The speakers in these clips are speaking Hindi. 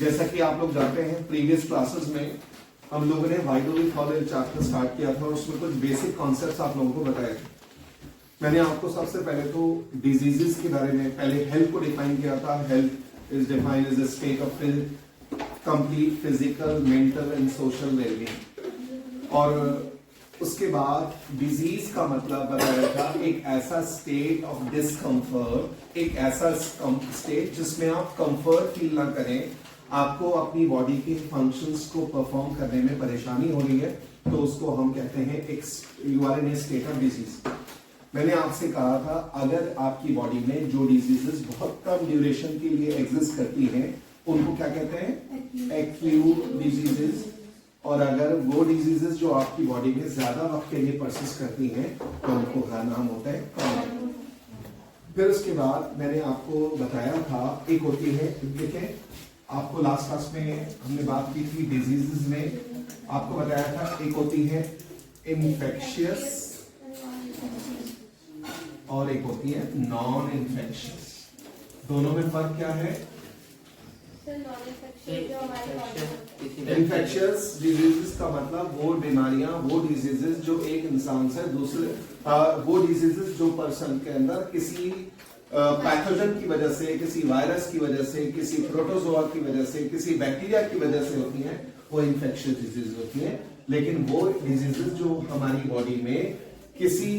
जैसा कि आप लोग जानते हैं प्रीवियस क्लासेस में हम लोगों ने why do we follow chapter start किया था और उसमें कुछ बेसिक कॉन्सेप्ट्स आप लोगों को बताए थे। मैंने आपको सबसे पहले तो डिजीजेस के बारे में पहले हेल्थ को डिफाइन किया था। Health is defined as a state of complete physical, mental and social wellbeing. और उसके बाद डिजीज का मतलब बताया था एक ऐसा स्टेट ऑफ डिस्कम्फर्ट, एक ऐसा स्टेट जिसमें आप कंफर्ट फील ना करें, आपको अपनी बॉडी के फंक्शंस को परफॉर्म करने में परेशानी हो रही है, तो उसको हम कहते हैं एक you are in a state of disease. मैंने आपसे कहा था अगर आपकी बॉडी में जो डिजीजेस बहुत कम ड्यूरेशन के लिए एग्जिस्ट करती हैं उनको क्या कहते हैं? Acute diseases. और अगर वो डिजीजेस जो आपकी बॉडी में ज्यादा वक्त के लिए परसिस्ट करती हैं तो उनको का नाम होता है क्रॉनिक। फिर उसके बाद मैंने आपको बताया था एक होती है, देखें आपको लास्ट क्लास में हमने बात की थी डिजीजेस में, आपको बताया था एक होती है इन्फेक्शियस और एक होती है नॉन इन्फेक्शियस। दोनों में फर्क क्या है? इन्फेक्शियस डिजीजेस का मतलब वो बीमारियां, वो डिजीजेस जो एक इंसान से दूसरे वो डिजीजेस जो पर्सन के अंदर किसी पैथोजन की वजह से, किसी वायरस की वजह से, किसी प्रोटोजोआ की वजह से, किसी बैक्टीरिया की वजह से होती हैं, वो इन्फेक्शियस डिजीज होती हैं। लेकिन वो डिजीजेस जो हमारी बॉडी में किसी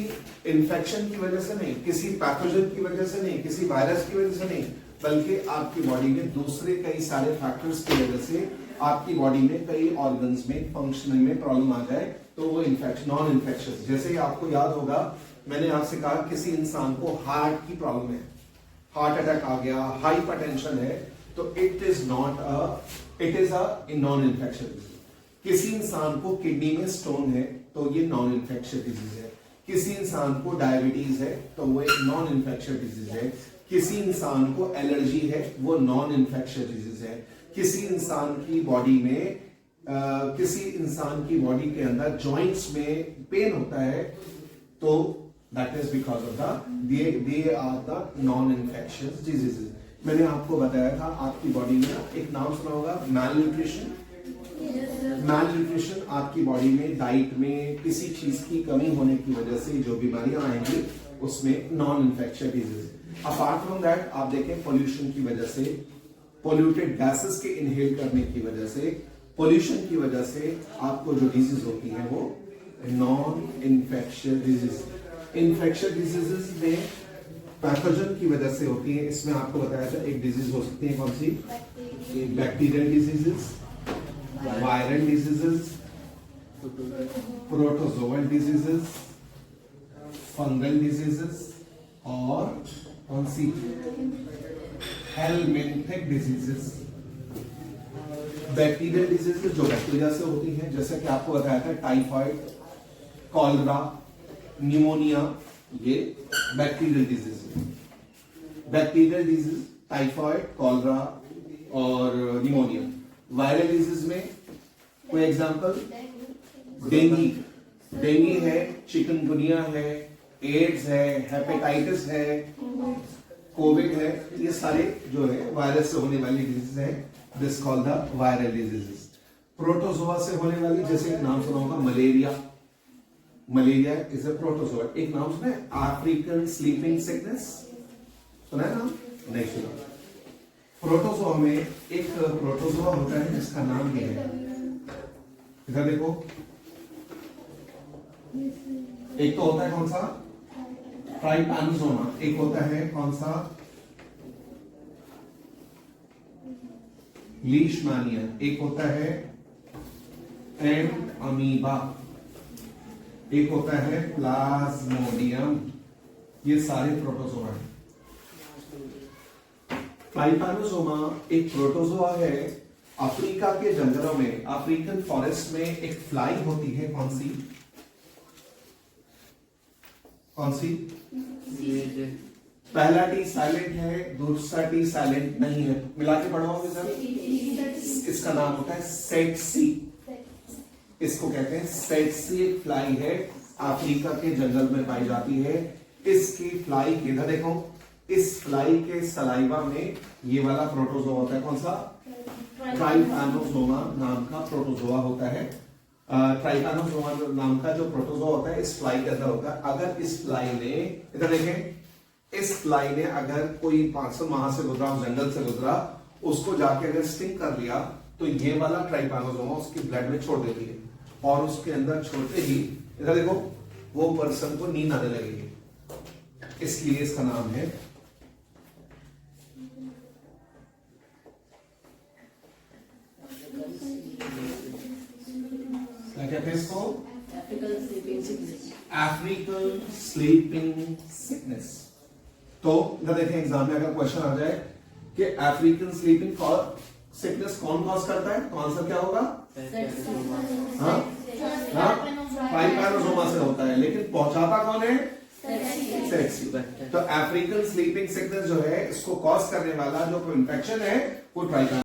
इन्फेक्शन की वजह से नहीं, किसी पैथोजन की वजह से नहीं, किसी वायरस की वजह से नहीं, बल्कि आपकी बॉडी में दूसरे कई सारे फैक्टर्स की वजह से आपकी बॉडी में कई ऑर्गन्स में फंक्शनिंग में प्रॉब्लम आ जाए तो वो इन्फेक्शन, नॉन इन्फेक्शियस। जैसे ही आपको याद होगा मैंने आपसे कहा किसी इंसान को हार्ट की प्रॉब्लम है, हार्ट अटैक आ गया, हाइपरटेंशन है, तो it is a non infectious disease. किसी इंसान को किडनी में स्टोन है तो ये नॉन इन्फेक्शियस डिजीज है। किसी इंसान को डायबिटीज है तो वो एक नॉन इन्फेक्शियस डिजीज है। किसी इंसान को एलर्जी है वो नॉन इन्फेक्शियस डिजीज है। किसी इंसान की बॉडी में किसी इंसान की बॉडी के अंदर जॉइंट्स में पेन होता है तो that is because of they are the non infectious diseases. मैंने आपको बताया था आपकी बॉडी में एक नाम सुना होगा मैलन्यूट्रिशन। मैलन्यूट्रिशन आपकी बॉडी में डाइट में किसी चीज की कमी होने की वजह से जो बीमारियां आएंगी उसमें non infectious disease. Apart from that आप देखें पोल्यूशन की वजह से, पोल्यूटेड गैसेस के इनहेल करने की वजह से, पोल्यूशन की वजह से आपको जो डिजीज होती है वो non infectious disease. Infectious diseases में पैथोजन की वजह से होती है। इसमें आपको बताया था एक डिजीज हो सकती है कौन सी? Bacterial diseases, viral diseases, protozoal diseases, fungal diseases और कौन सी? Helminthic diseases. बैक्टीरियल डिजीज जो बैक्टीरिया से होती हैं, जैसे कि आपको बताया था टाइफाइड, कॉलरा, न्यूमोनिया, ये बैक्टीरियल डिजीज है। बैक्टीरियल डिजीज टाइफाइड, कॉलरा और न्यूमोनिया। वायरल डिजीज में कोई एग्जांपल? डेंगी, डेंगी है, चिकनगुनिया है, एड्स है, हेपेटाइटिस है, कोविड है, ये सारे जो है वायरस से होने वाली डिजीज है। This called the viral diseases. Protozoa से होने वाली, जैसे एक नाम सुना होगा malaria, malaria is a protozoa. एक नाम सुना है अफ्रीकन स्लीपिंग सिकनेस, सुना है नाम? नहीं सुना। प्रोटोजोआ में एक प्रोटोजोआ होता है जिसका नाम ये है, इधर देखो, एक तो होता है कौन सा? ट्राइपैनोसोमा। एक होता है कौन सा? लीशमैनिया। एक होता है एंड अमीबा। एक होता है प्लाज्मोडियम। ये सारे प्रोटोजोआ हैं। ट्राइपैनोसोमा एक प्रोटोजोआ है। अफ्रीका के जंगलों में, अफ्रीकन फॉरेस्ट में एक फ्लाई होती है, कौन सी? कौन सी? पहला टी साइलेंट है, दूसरा टी साइलेंट नहीं है, मिला के पढ़ोगे सर। इसका नाम होता है सेट्सी। इसको कहते हैं सेट्सी। एक फ्लाई है, अफ्रीका के जंगल में पाई जाती है। इसकी फ्लाई के इधर देखो, इस फ्लाई के सलाइवा में ये वाला प्रोटोजोआ होता है, कौन सा? ट्राइपैनोसोमा नाम का प्रोटोजोआ होता है। ट्राइपैनोसोमा नाम का जो प्रोटोजोआ होता है इस फ्लाई के अंदर होता है। अगर इस फ्लाई ने, इधर देखें, इस फ्लाई ने अगर कोई पार्सल वहां से गुजरा, जंगल से गुजरा, उसको जाके अगर स्टिंग कर लिया तो ये वाला ट्राइपैनोसोमा उसकी ब्लड में छोड़ देती है और उसके अंदर छोड़ते ही इधर देखो वो पर्सन को नींद आने लगेगी, इसलिए इसका नाम है क्या कहते हैं इसको? African sleeping sickness. तो इधर देखें एग्जाम में अगर क्वेश्चन आ जाए कि अफ्रीकन स्लीपिंग सिकनेस कौन कॉज करता है तो आंसर क्या होगा? ट्राइपैनोसोमा से होता है, लेकिन पहुंचाता कौन है? सेक्स। तो अफ्रीकन स्लीपिंग सिकनेस जो है इसको कॉज करने वाला जो इन्फेक्शन है वो ट्राइपैनोसोमा